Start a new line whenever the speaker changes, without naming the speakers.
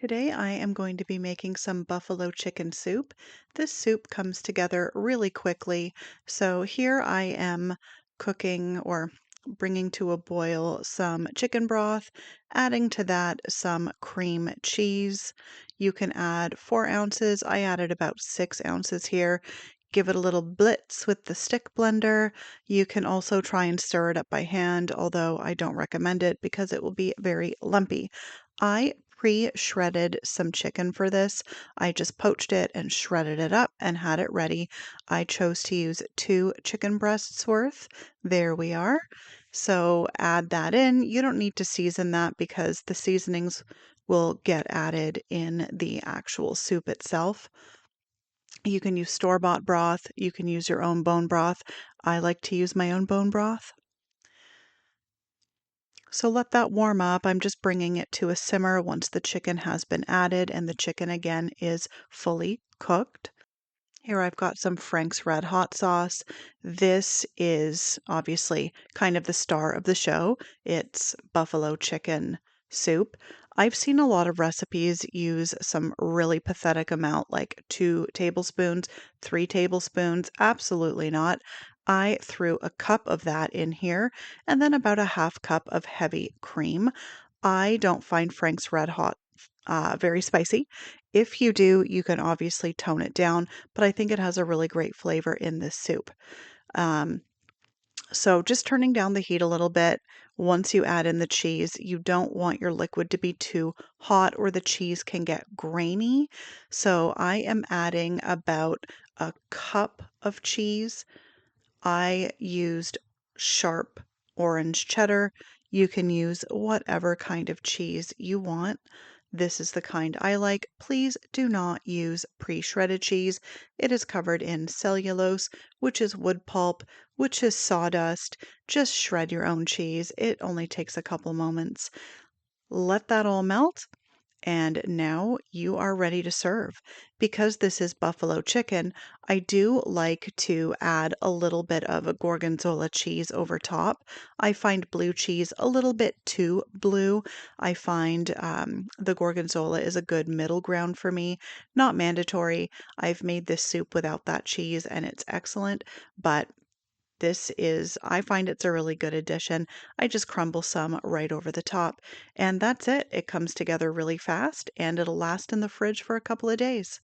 Today I am going to be making some buffalo chicken soup. This soup comes together really quickly. So here I am cooking or bringing to a boil some chicken broth, adding to that some cream cheese. You can add 4 ounces. I added about 6 ounces here. Give it a little blitz with the stick blender. You can also try and stir it up by hand, although I don't recommend it because it will be very lumpy. I pre-shredded some chicken for this. I just poached it and shredded it up and had it ready. I chose to use 2 chicken breasts worth. There we are. So add that in. You don't need to season that because the seasonings will get added in the actual soup itself. You can use store-bought broth. You can use your own bone broth. I like to use my own bone broth. So let that warm up. I'm just bringing it to a simmer once the chicken has been added and the chicken again is fully cooked. Here I've got some Frank's Red Hot sauce. This is obviously kind of the star of the show. It's buffalo chicken soup. I've seen a lot of recipes use some really pathetic amount, like 2 tablespoons, 3 tablespoons. Absolutely not. I threw a cup of that in here and then about a half cup of heavy cream. I don't find Frank's Red Hot very spicy. If you do, you can obviously tone it down, but I think it has a really great flavor in this soup. Um, so just turning down the heat a little bit. Once you add in the cheese, you don't want your liquid to be too hot or the cheese can get grainy. So I am adding about a cup of cheese. I used sharp orange cheddar. You can use whatever kind of cheese you want. This is the kind I like. Please do not use pre-shredded cheese. It is covered in cellulose, which is wood pulp, which is sawdust. Just shred your own cheese. It only takes a couple moments. Let that all melt. And now you are ready to serve. Because this is buffalo chicken, I do like to add a little bit of a gorgonzola cheese over top. I find blue cheese a little bit too blue. I find the gorgonzola is a good middle ground for me. Not mandatory. I've made this soup without that cheese and it's excellent, but I find it's a really good addition. I just crumble some right over the top. And that's it. It comes together really fast and it'll last in the fridge for a couple of days.